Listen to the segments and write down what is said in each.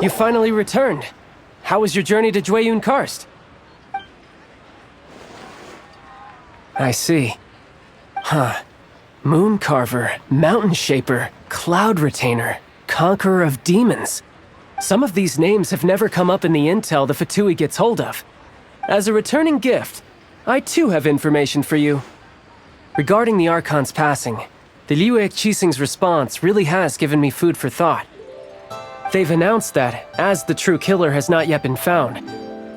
You finally returned. How was your journey to Jueyun Karst? I see. Huh. Moon Carver, Mountain Shaper, Cloud Retainer, Conqueror of Demons. Some of these names have never come up in the intel the Fatui gets hold of. As a returning gift, I too have information for you. Regarding the Archon's passing, the Liu Qixing's response really has given me food for thought. They've announced that, as the true killer has not yet been found,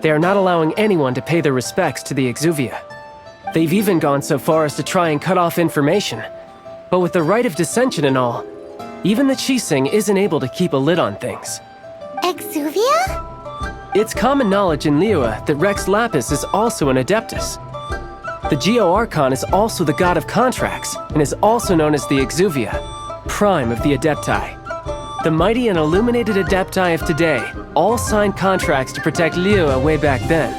they are not allowing anyone to pay their respects to the Exuvia. They've even gone so far as to try and cut off information. But with the right of dissension and all, even the Qixing isn't able to keep a lid on things. Exuvia? It's common knowledge in Liyue that Rex Lapis is also an Adeptus. The Geo-Archon is also the god of contracts, and is also known as the Exuvia, prime of the Adepti. The mighty and illuminated Adepti of today all signed contracts to protect Liyue way back then.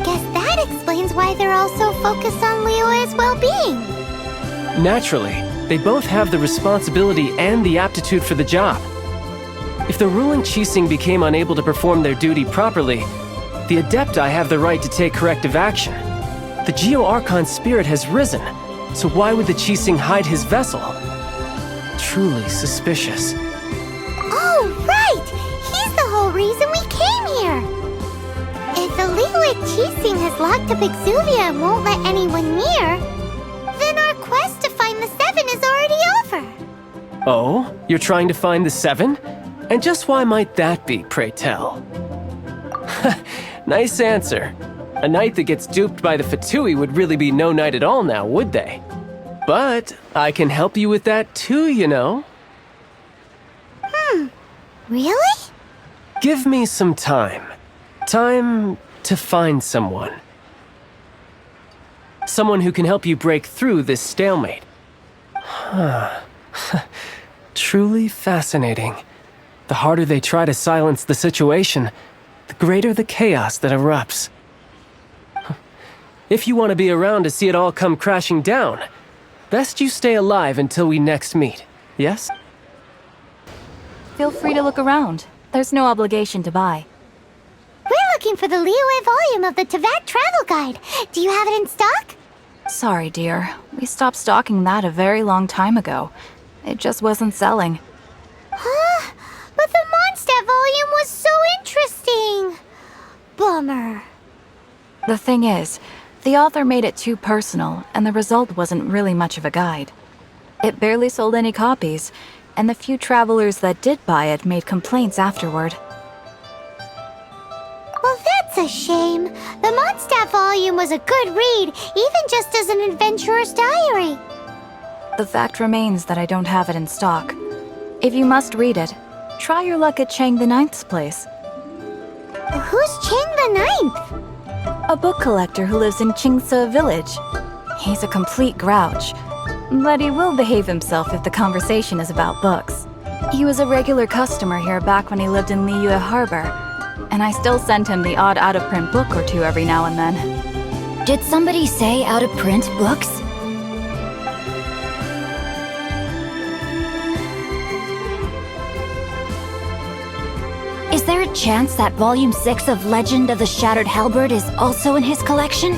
Guess that explains why they're all so focused on Liyue's well-being. Naturally, they both have the responsibility and the aptitude for the job. If the ruling Qixing became unable to perform their duty properly, the Adepti have the right to take corrective action. The Geo-Archon's spirit has risen, so why would the Qixing hide his vessel? Truly suspicious. Oh, right! He's the whole reason we came here! If the Liyue Qixing has locked up Exuvia and won't let anyone near, then our quest to find the Seven is already over! Oh? You're trying to find the Seven? And just why might that be, pray tell? Nice answer. A knight that gets duped by the Fatui would really be no knight at all now, would they? But I can help you with that too, you know. Really? Give me some time. Time to find someone. Someone who can help you break through this stalemate. Truly fascinating. The harder they try to silence the situation, the greater the chaos that erupts. If you want to be around to see it all come crashing down, best you stay alive until we next meet, yes? Feel free to look around. There's no obligation to buy. We're looking for the Liyue volume of the Teyvat Travel Guide. Do you have it in stock? Sorry, dear. We stopped stocking that a very long time ago. It just wasn't selling. Huh? But the Mondstadt volume was so interesting! Bummer. The thing is, the author made it too personal, and the result wasn't really much of a guide. It barely sold any copies, and the few travelers that did buy it made complaints afterward. Well, that's a shame. The Mondstadt volume was a good read, even just as an adventurer's diary. The fact remains that I don't have it in stock. If you must read it, try your luck at Chang the Ninth's place. Who's Chang the Ninth? A book collector who lives in Qingce village. He's a complete grouch, but he will behave himself if the conversation is about books. He was a regular customer here back when he lived in Liyue Harbor, and I still send him the odd out-of-print book or two every now and then. Did somebody say out-of-print books? Is there a chance that Volume 6 of Legend of the Shattered Halberd is also in his collection?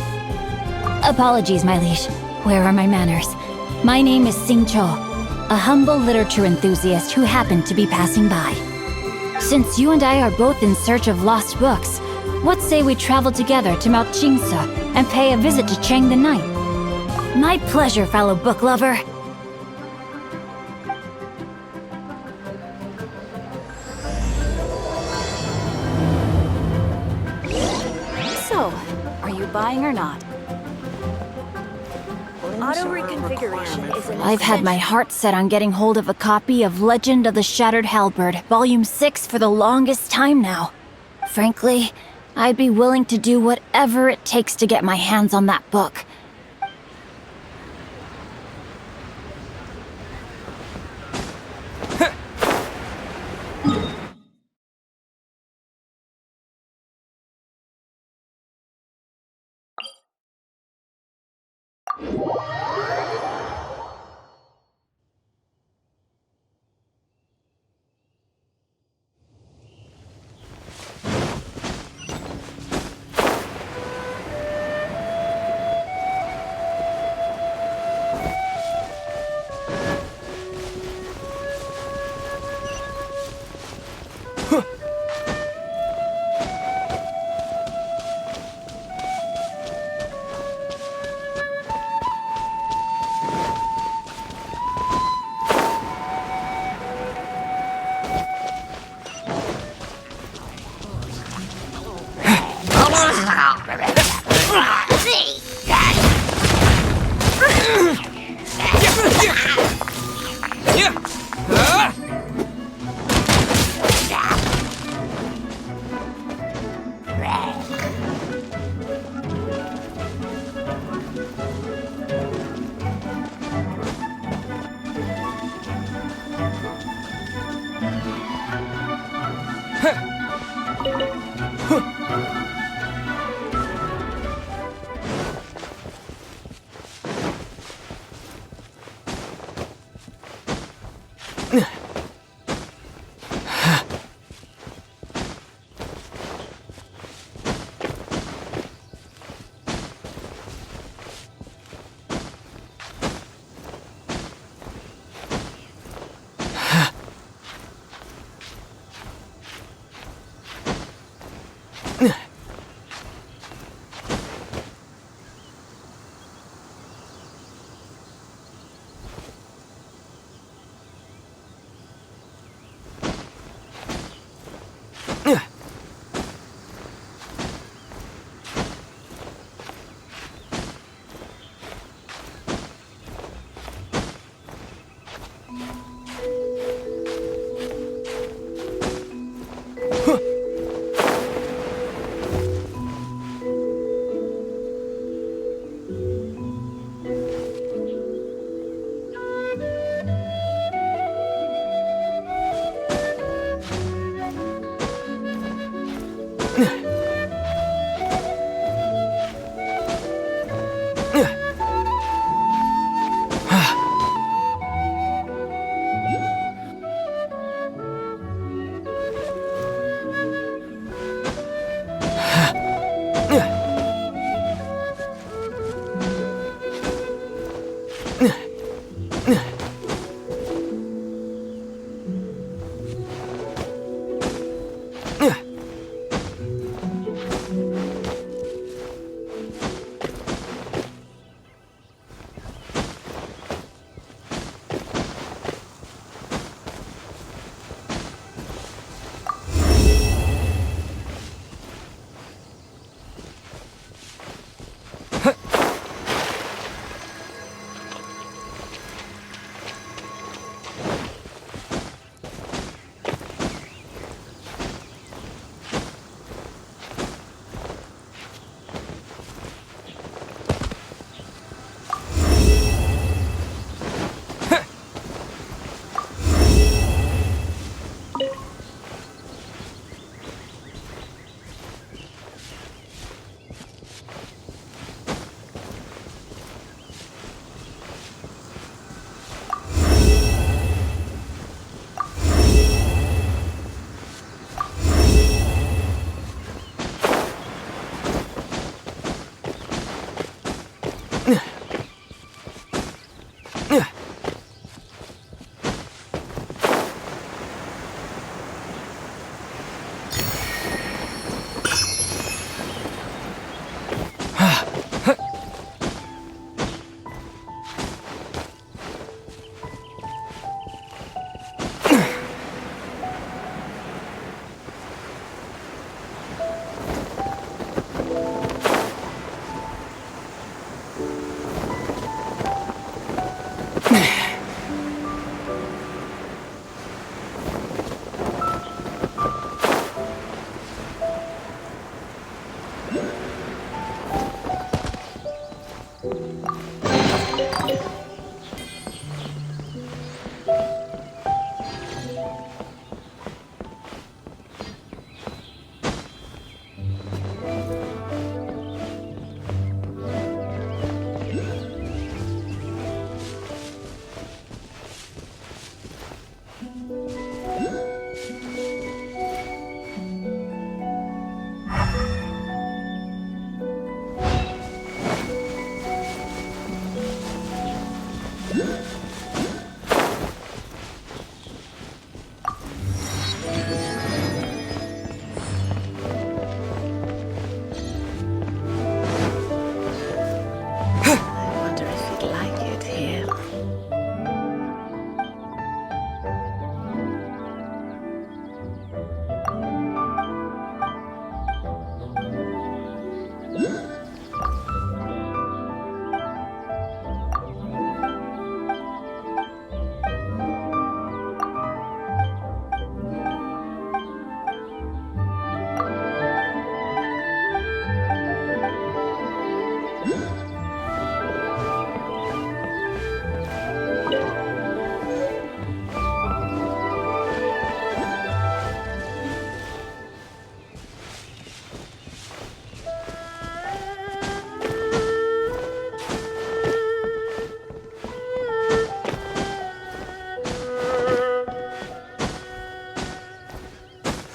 Apologies, my liege. Where are my manners? My name is Sing Cho, a humble literature enthusiast who happened to be passing by. Since you and I are both in search of lost books, what say we travel together to Mount Qingce and pay a visit to Chang the Ninth? My pleasure, fellow book lover. So, are you buying or not? Auto reconfiguration is an I've had my heart set on getting hold of a copy of Legend of the Shattered Halberd, Volume 6 for the longest time now. Frankly, I'd be willing to do whatever it takes to get my hands on that book.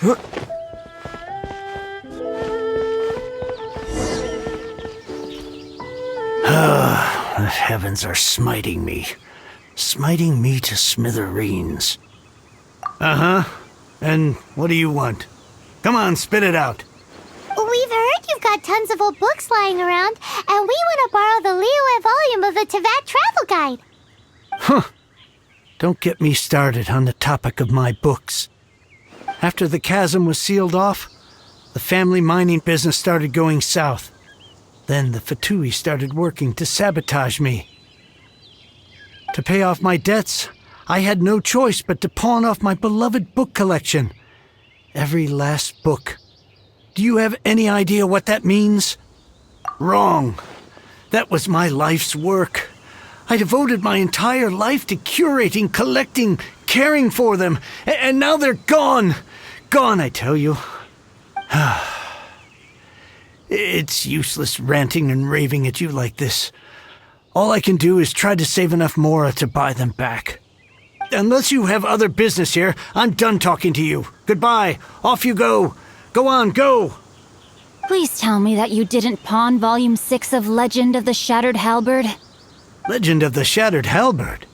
The heavens are smiting me to smithereens. Uh-huh. And what do you want? Come on, spit it out. We've heard you've got tons of old books lying around, and we want to borrow the Liyue volume of the Teyvat Travel Guide. Huh. Don't get me started on the topic of my books. After the chasm was sealed off, the family mining business started going south. Then the Fatui started working to sabotage me. To pay off my debts, I had no choice but to pawn off my beloved book collection. Every last book. Do you have any idea what that means? Wrong. That was my life's work. I devoted my entire life to curating, collecting, caring for them, and now they're gone. Gone, I tell you. It's useless ranting and raving at you like this. All I can do is try to save enough Mora to buy them back. Unless you have other business here, I'm done talking to you. Goodbye. Off you go. Go on, go. Please tell me that you didn't pawn Volume 6 of Legend of the Shattered Halberd. Legend of the Shattered Halberd.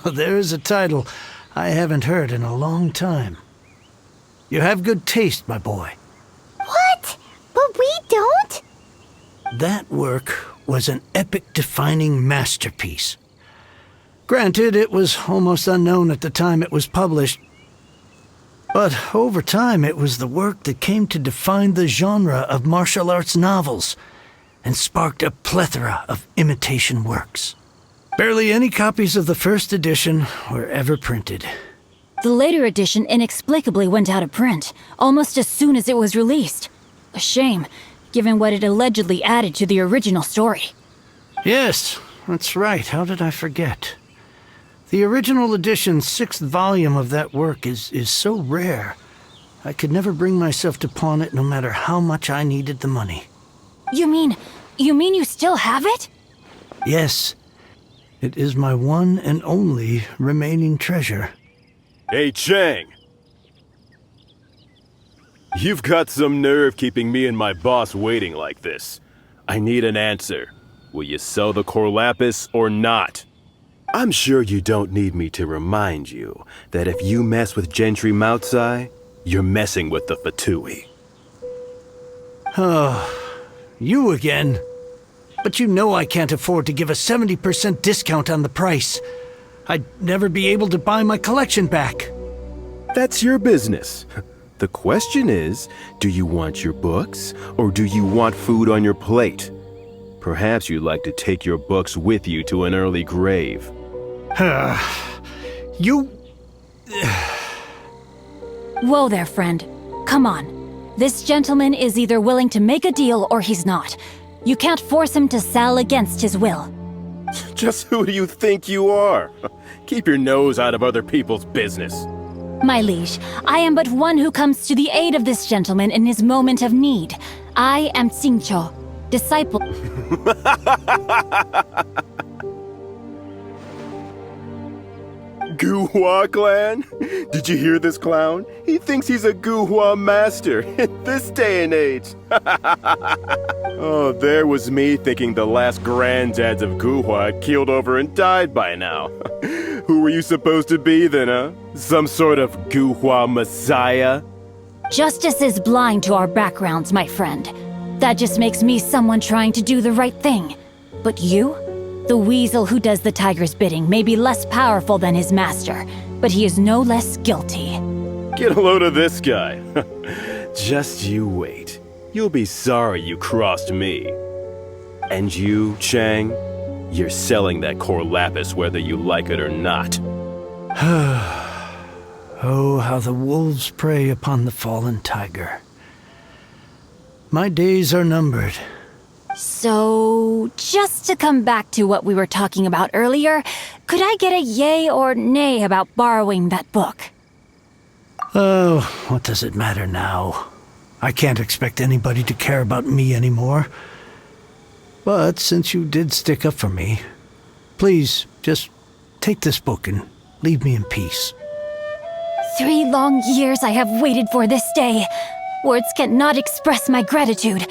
There's a title I haven't heard in a long time. You have good taste, my boy. What? But we don't? That work was an epic-defining masterpiece. Granted, it was almost unknown at the time it was published, but over time it was the work that came to define the genre of martial arts novels and sparked a plethora of imitation works. Barely any copies of the first edition were ever printed. The later edition inexplicably went out of print, almost as soon as it was released. A shame, given what it allegedly added to the original story. Yes, that's right. How did I forget? The original edition's 6th volume of that work is so rare, I could never bring myself to pawn it no matter how much I needed the money. You mean you still have it? Yes. It is my one and only remaining treasure. Hey, Chang! You've got some nerve keeping me and my boss waiting like this. I need an answer. Will you sell the core lapis or not? I'm sure you don't need me to remind you that if you mess with Gentry Moutsai, you're messing with the Fatui. Oh, you again. But you know I can't afford to give a 70% discount on the price. I'd never be able to buy my collection back. That's your business. The question is, do you want your books, or do you want food on your plate? Perhaps you'd like to take your books with you to an early grave. You... Whoa there, friend. Come on. This gentleman is either willing to make a deal or he's not. You can't force him to sell against his will. Just who do you think you are? Keep your nose out of other people's business. My liege, I am but one who comes to the aid of this gentleman in his moment of need. I am Xingqiu, disciple... Guhua clan? Did you hear this clown? He thinks he's a Guhua master in this day and age. Oh, there was me thinking the last granddads of Guhua had keeled over and died by now. Who were you supposed to be then, huh? Some sort of Guhua messiah? Justice is blind to our backgrounds, my friend. That just makes me someone trying to do the right thing. But you? The weasel who does the tiger's bidding may be less powerful than his master, but he is no less guilty. Get a load of this guy. Just you wait. You'll be sorry you crossed me. And you, Chang, you're selling that core lapis whether you like it or not. Oh, how the wolves prey upon the fallen tiger. My days are numbered. So, just to come back to what we were talking about earlier, could I get a yay or nay about borrowing that book? Oh, what does it matter now? I can't expect anybody to care about me anymore. But since you did stick up for me, please just take this book and leave me in peace. 3 long years I have waited for this day. Words cannot express my gratitude.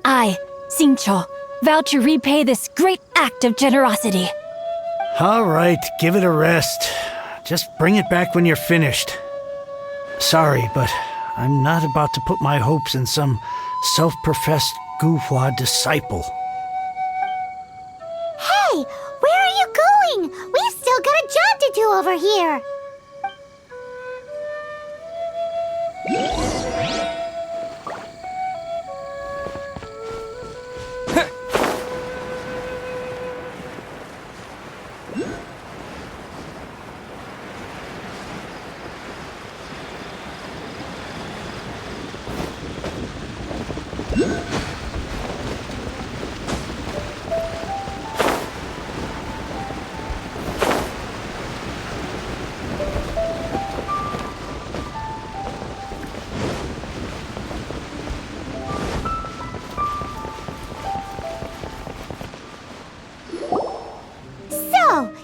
I, Xingqiu, vow to repay this great act of generosity. All right, give it a rest. Just bring it back when you're finished. Sorry, but I'm not about to put my hopes in some self-professed Guhua disciple. Hey, where are you going? We've still got a job to do over here.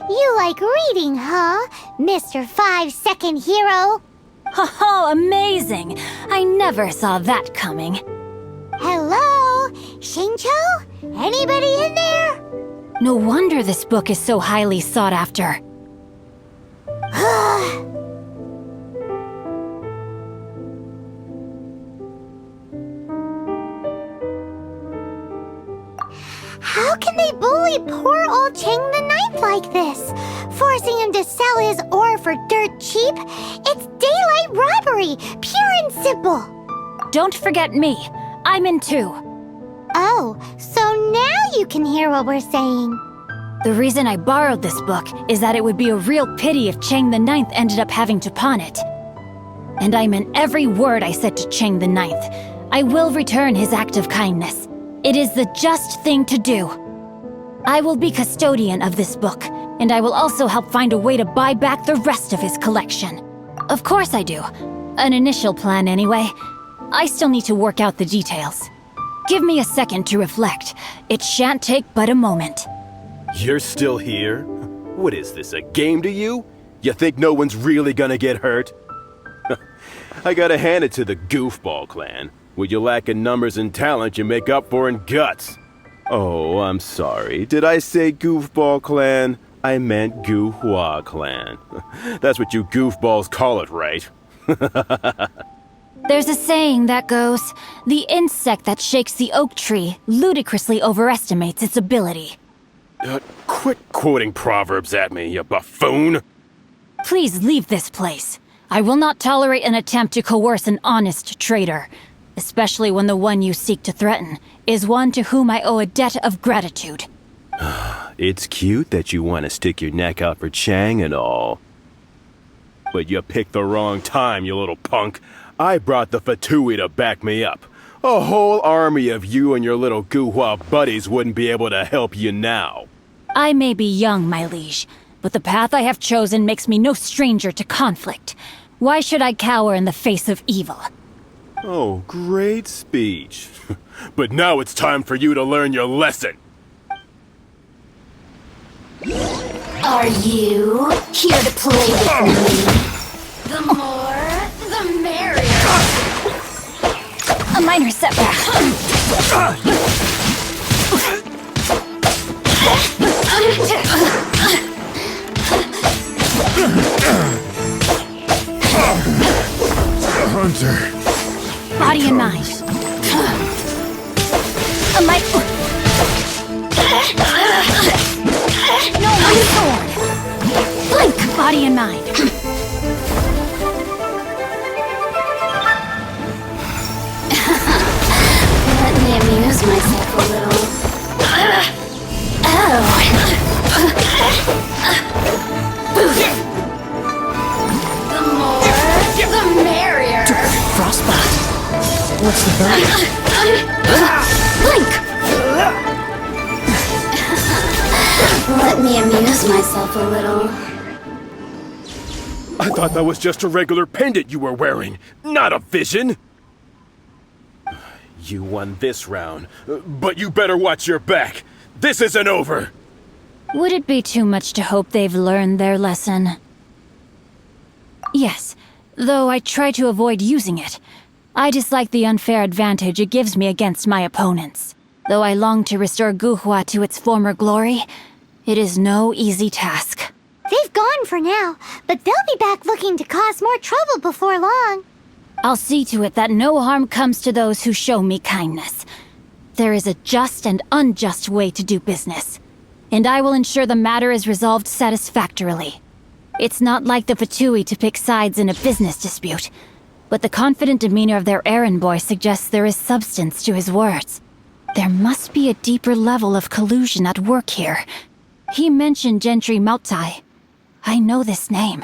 You like reading, huh, Mr. 5-second hero? Oh, amazing! I never saw that coming. Hello? Xingqiu? Anybody in there? No wonder this book is so highly sought after. How can they bully poor old Chang the Ninth like this? Forcing him to sell his ore for dirt cheap? It's daylight robbery, pure and simple. Don't forget me. I'm in too. Oh, so now you can hear what we're saying. The reason I borrowed this book is that it would be a real pity if Chang the Ninth ended up having to pawn it. And I meant every word I said to Chang the Ninth. I will return his act of kindness. It is the just thing to do. I will be custodian of this book, and I will also help find a way to buy back the rest of his collection. Of course I do. An initial plan anyway. I still need to work out the details. Give me a second to reflect. It shan't take but a moment. You're still here? What is this, a game to you? You think no one's really gonna get hurt? I gotta hand it to the Goofball clan. What you lack in numbers and talent, you make up for in guts. Oh, I'm sorry. Did I say Goofball clan? I meant Guhua clan. That's what you goofballs call it, right? There's a saying that goes, the insect that shakes the oak tree ludicrously overestimates its ability. Quit quoting proverbs at me, you buffoon! Please leave this place. I will not tolerate an attempt to coerce an honest trader, especially when the one you seek to threaten is one to whom I owe a debt of gratitude. It's cute that you want to stick your neck out for Chang and all. But you picked the wrong time, you little punk. I brought the Fatui to back me up. A whole army of you and your little Guhua buddies wouldn't be able to help you now. I may be young, my liege, but the path I have chosen makes me no stranger to conflict. Why should I cower in the face of evil? Oh, great speech. But now it's time for you to learn your lesson. Are you here to play with me? The more, the merrier. A minor setback. Hunter. Body and mind. A mic. No, my sword. Blink, body and mind. Let me amuse myself a little. The more, the merrier. Frostbite. What's the burn? Blink. Let me amuse myself a little. I thought that was just a regular pendant you were wearing, not a vision. You won this round, but you better watch your back. This isn't over. Would it be too much to hope they've learned their lesson? Yes, though I try to avoid using it. I dislike the unfair advantage it gives me against my opponents. Though I long to restore Guhua to its former glory, it is no easy task. They've gone for now, but they'll be back looking to cause more trouble before long. I'll see to it that no harm comes to those who show me kindness. There is a just and unjust way to do business, and I will ensure the matter is resolved satisfactorily. It's not like the Fatui to pick sides in a business dispute, but the confident demeanor of their errand boy suggests there is substance to his words. There must be a deeper level of collusion at work here. He mentioned Gentry Mautai. I know this name.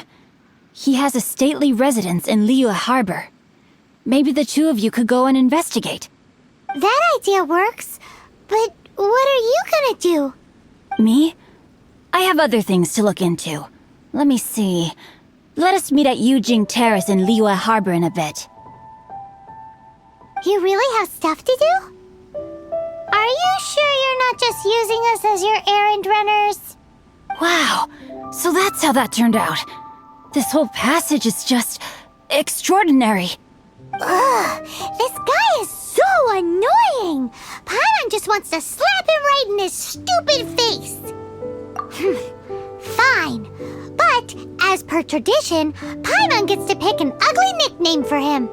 He has a stately residence in Liyue Harbor. Maybe the two of you could go and investigate. That idea works, but what are you gonna do? Me? I have other things to look into. Let me see. Let us meet at Yujing Terrace in Liyue Harbor in a bit. You really have stuff to do? Are you sure you're not just using us as your errand runners? Wow, so that's how that turned out. This whole passage is just extraordinary. Ugh, this guy is so annoying! Paimon just wants to slap him right in his stupid face! Fine, but as per tradition, Paimon gets to pick an ugly nickname for him.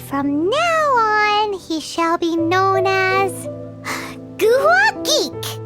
From now on, he shall be known as Guhua Geek!